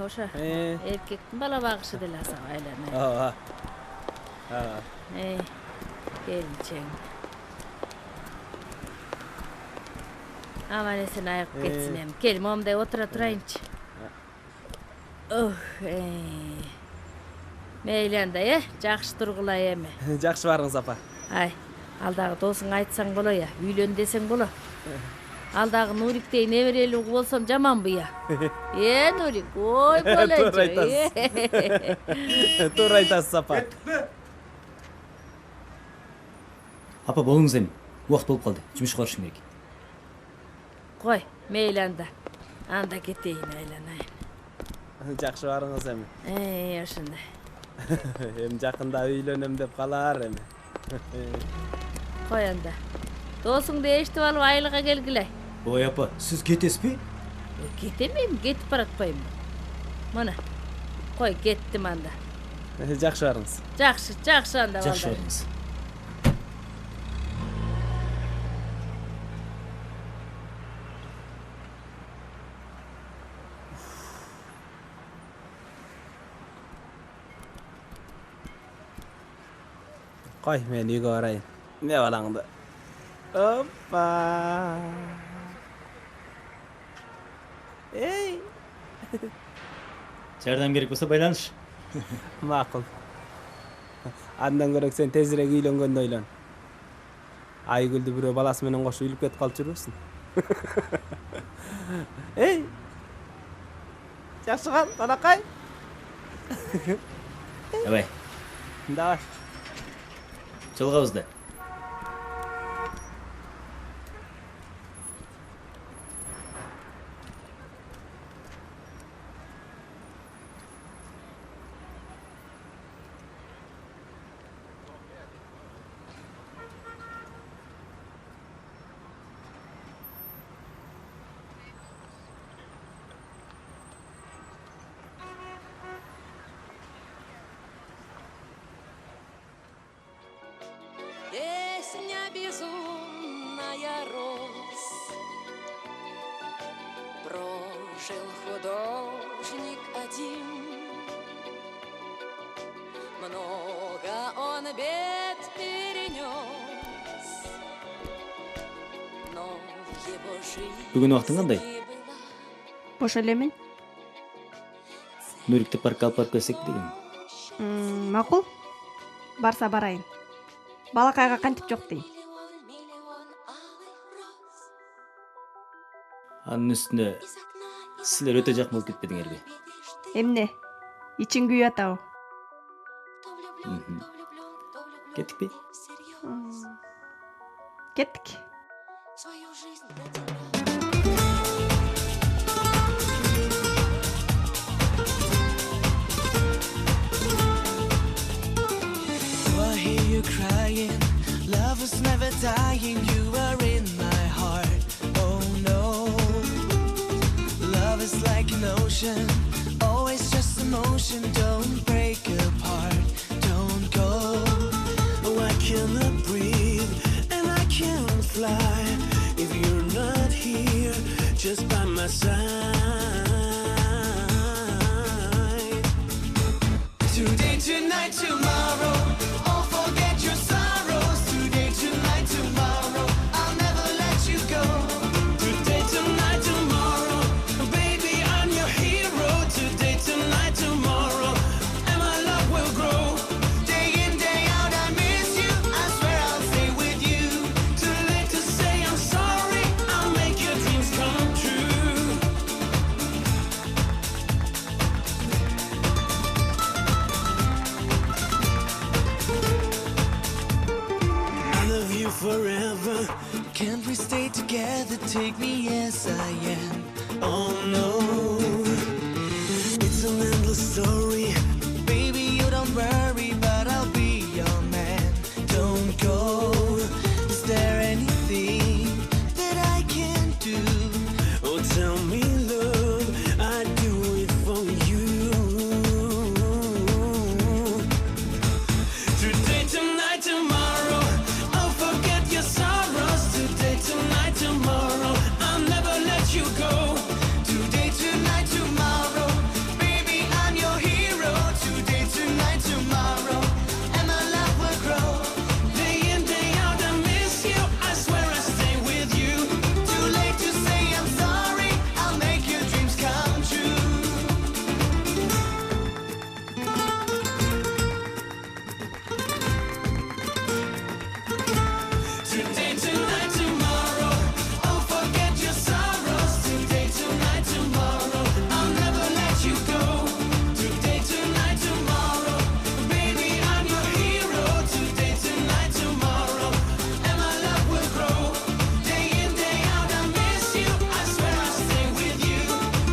Ошо. Эркектин бала багышы деле асаң айланай. Келинчең. Aman esen ayıp ketsin hem. Gel momda otura turayınçı. Meylanda ya, жақшы turgulay emi. Жақшы барыңыз апа. Ay, aldağı dosun айтсаң боло ya, үйлөн десең боло. Aldağı Nuriktey nevereli bolsam jaman bu ya. Nurik, oy bolayчы. Тура айтасыз. Тура айтасыз апа. Апа болуңуз эми. Убакыт болуп калды. Жумушка барышым керек. Koy, meylanda. Anda keteyim aylanayın. Жақшы барыңыз эми. Ошондай. Эми жакында үйлөнөм деп калар эми. Koy anda. Dosуңду эшитип алып айылга келгиле. Ой апа, сиз кетесизби? Кетемейм, кетип баратпайм. Мына. Koy, кеттим анда. Жақшы барыңыз. Жақшы анда балдар. Жақшы барыңыз. Koy, men uyga barayın. Ne balаңды? Hoppa. Жардам керек болса байланыш. Макул. Андан көрөк сен тезирээк үйлөнгөндө ойлон. Айгүлдү бирөө баласы менен кошуп үйлүп кетип калып жүрбөсүн. Жакшыган, танакай. Давай. Давай. Чалгабызды. Песня безумная роз. Прожил художник один. Много он бед перенес, но в его жизни Бүгін уақытың қандай? Бош элемин. Нурикті паркка алып барып келсек деген. Макул. Барса барайын. Балакайга кантип жок дейм. Анын үстүнө силер өтө жакын болуп кетпедиңерби? Эмне? Ичиң күйүп атабы? Кеттикпи? Кеттик. I hear you crying, love is never dying, you are in my heart, oh no. Love is like an ocean, always just emotion, don't break apart, don't go. Oh, I cannot breathe, and I can't fly, if forever. Can't we stay together? Take me as I am. Oh no, it's an endless story. Baby, you don't worry, but I'll be your man. Don't go. Is there anything that I can do? Oh, tell me, love, I'd do it for you. Today, tonight, tomorrow, I'll forget your sorrows. Today, tonight, tomorrow, I'll never let you go. Today, tonight, tomorrow, baby, I'm your hero. Today, tonight, tomorrow, and my love will grow. Day in, day out, I miss you. I swear I stay with you. Too late to say I'm sorry. I'll make your dreams come true. Today, tonight, tomorrow, I'll forget your sorrows. Today, tonight, tomorrow, I'll never let you go. Today, tonight, tomorrow, baby, I'm your hero. Today, tonight, tomorrow, and my love will grow. Day in, day out, I miss you. I swear I'll stay with you.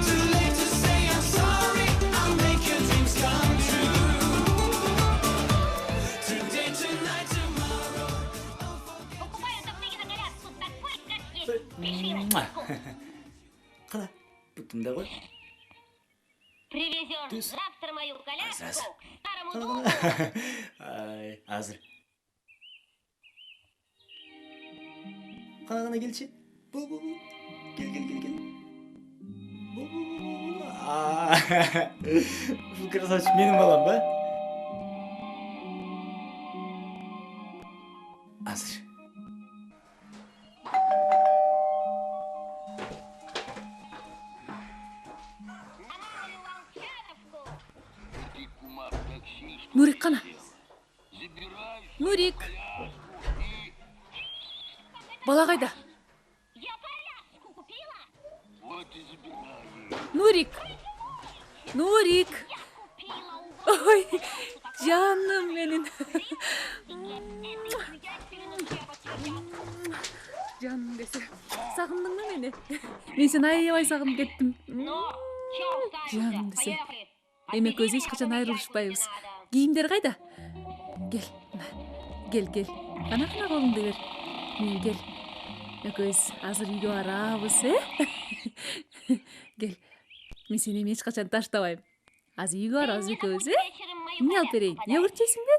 Too late to say I'm sorry. I'll make your dreams come true. Today, tonight, tomorrow. Қара, бұттым да ғой. Привезешь Түс. завтра мою коляску Азыр. к старому Қара, другу. Ай, азыр. Қана келші. Бұл. Кел. Бұл. Бұл красавчик менің балам ба? Азыр. Нурик қана. Нурик. Бала қайда? Нурик. Ой, жаным менің. Жаным десе. Сағындың ба мені? Мен сені аябай сағынып кеттім. Жаным десе. Демек өзі ешқашан айырылышпайбыз. Киімдер қайда? Кел. Қана қолыңды бер. Мен кел. Экөөбүз азыр үйгө барабыз, Кел. Мен сени ешқашан таштабайм. Азыр үйгө барабыз экөөбүз, Эмне алып берейин? Йогурт жейсиңби?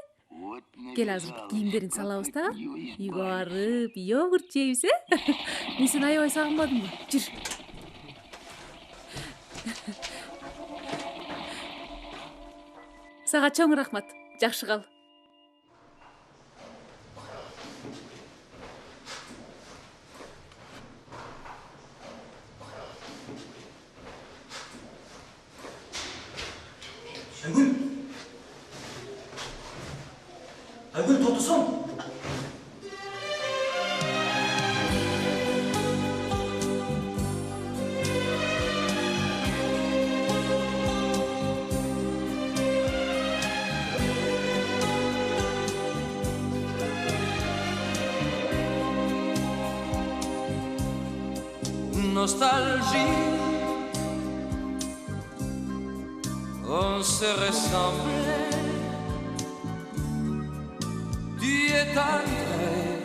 Кел азыр кийимдерин салабыз да, үйгө барып, йогурт жейбиз, Мен сени аябай сагынбадымбы? Жүр. Сага чоң рахмат. Жакшы кал. Айгүл, тоқтысың? Nostalgie, on se ressemblait. Tu es entré,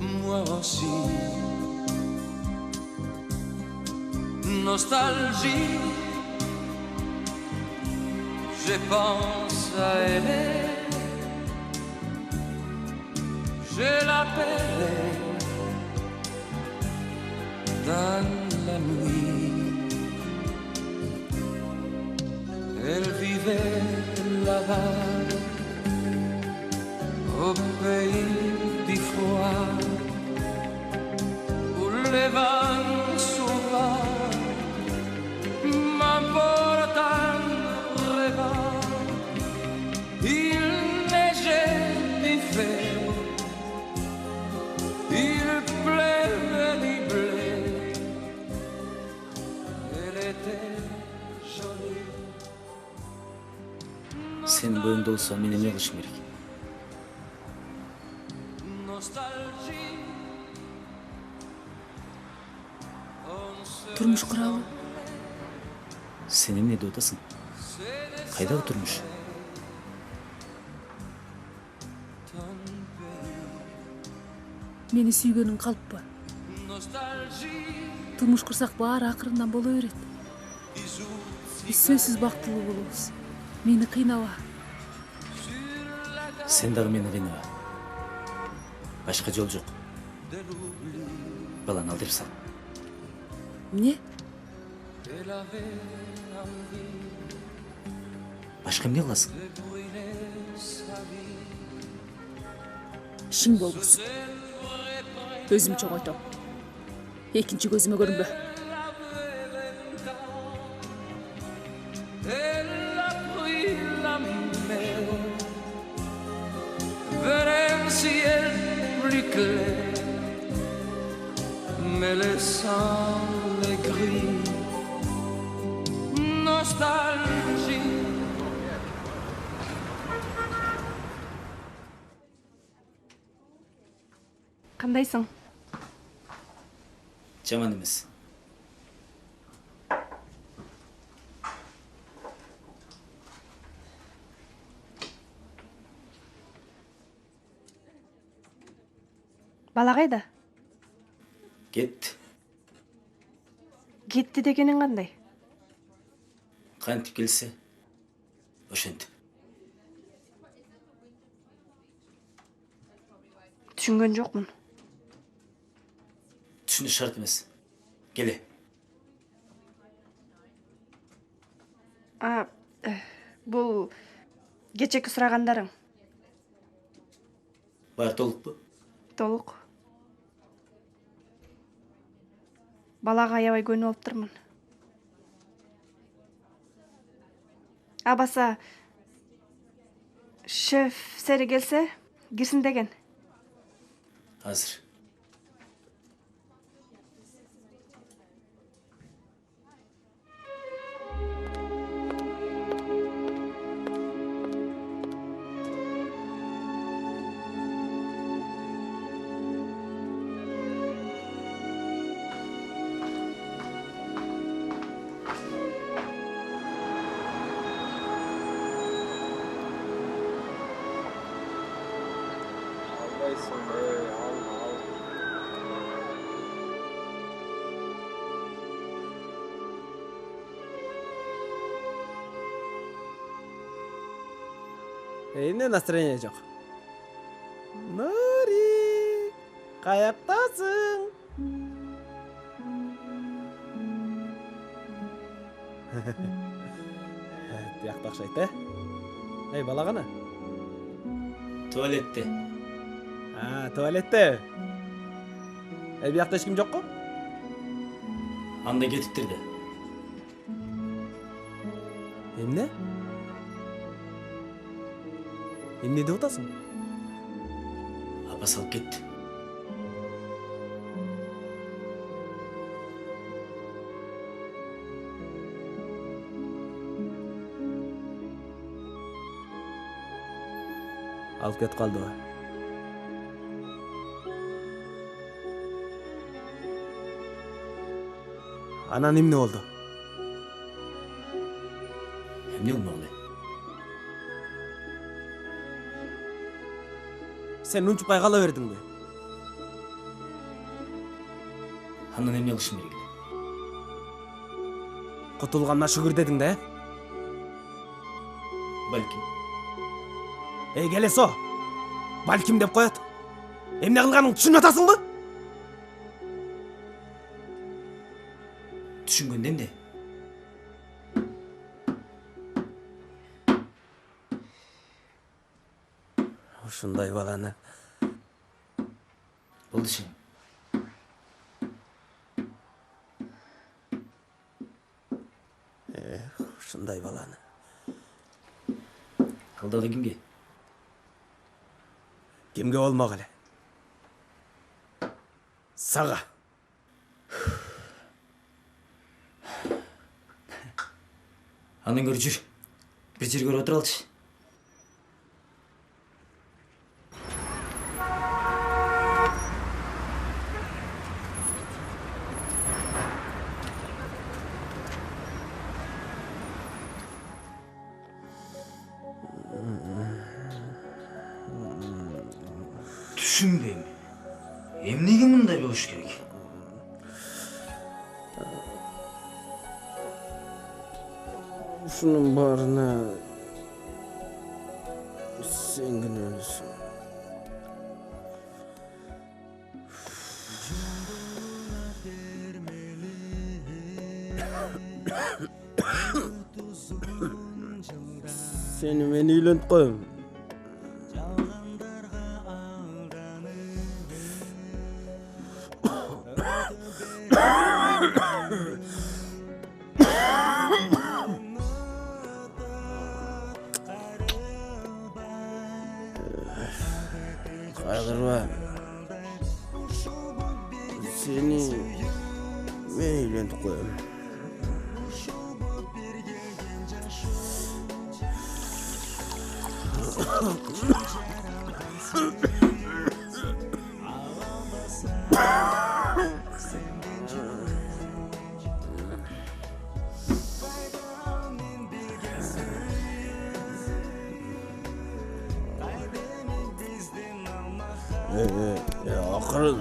moi aussi. Nostalgie, je pense à elle, je l'appelle dans la nuit. Elle vivait là-bas au pays du froid, où les vents souvent m'emportent en rêvant. Il neigeait du fer, il pleuvait du blé. Elle était jolie. Senin boyunda olsa мен эмне кылышым керек? nostalgie. Turmuş kuralı. Sen emне otasың? Кайдагы турмуш? Meni süygөнүң калппы. Turmuş kursak baары акырындан боло берет. Биз сөзсүз бактылуу болобуз. Мени кыйнава. Sen дагы мени кыйнава. Башка жол жок. Баланы алдырып сал. Не? Башка эмне кыласың? Ишиң болбосун. Өзүм чоңойтом. Экинчи көзүмө көрүнбө. Elle a pris la mer vers un ciel plus clair, me laissant les gris nostalgie. Кандайсың? Жаман эмес. Бала кайда? Кетти. Кетти дегениң кандай? Кантип келсе, ошентип. Түшүнгөн жокмун. Түшүнүш шарт эмес. Келе. Бул кечээки сурагандарың. Бар толукпу? Толук. Балага аябай көнүп алыптырмын. Абаса шеф сери келсе, кирсин деген. Азыр. Эмне настроение жок? Нури, каяктасың? Биякта окшойт, Эй, бала кана? Туалетте. Туалетте. Биякта эч ким жокко? Анда кетиптир да. Эмне? Эмне деп атасың? Апа салып кетти. Алып кетип калдыбы? Анан эмне болду? Эмне болмок эле? Сен унчукпай кала бердиңби? Андан эмне кылышым керек эле? Кутулганына шүгүр дедиң да, Балким. Эй, келесо. Балким деп коет. Эмне кылганыңды түшүнүп атасыңбы? Түшүнгөндө эмне? Ушундай баланы. Болду сен. Ушундай баланы. Алдагы кимге? Кимге болмок эле? Сага. Андан көрү жүр. Бир жерге барып отуралычы. Түшүнбөйм. Эмнеге мындай болуш керек? Ушунун баарына сен күнөөлүсүң. Seni men үйлөнүп коем. Кайгырба. Seni men үйлөнүп коем. Akırın.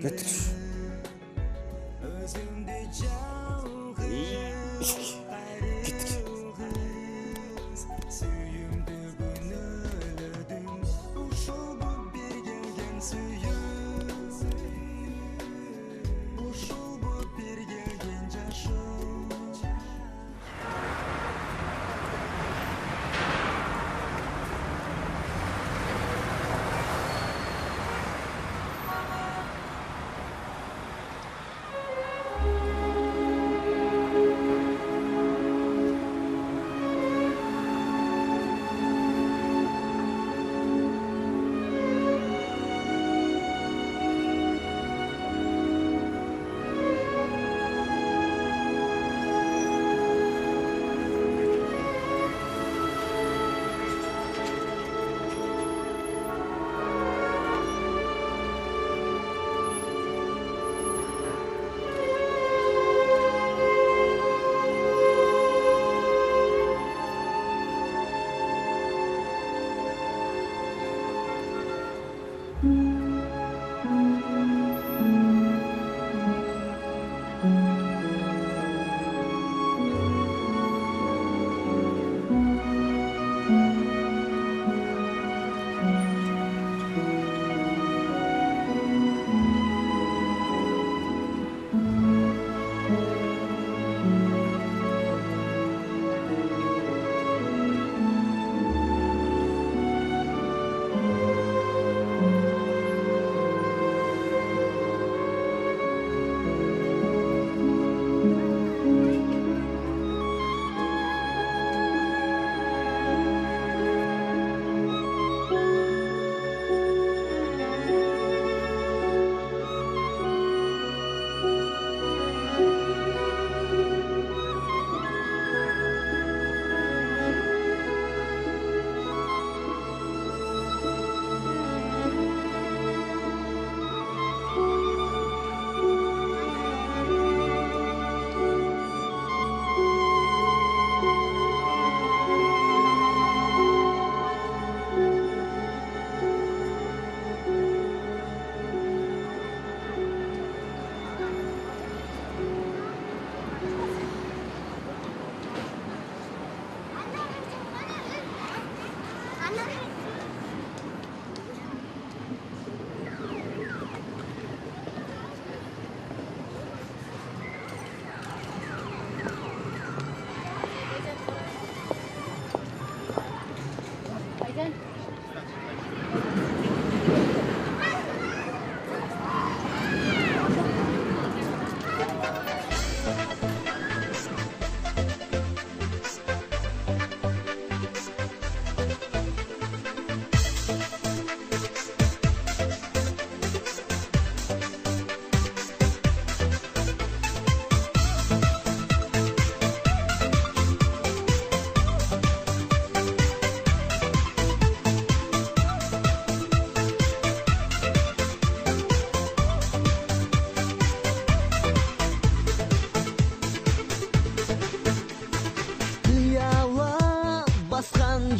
Getir.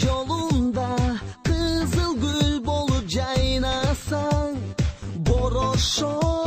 yolunda kızıl gül bolup caynasan, boroşo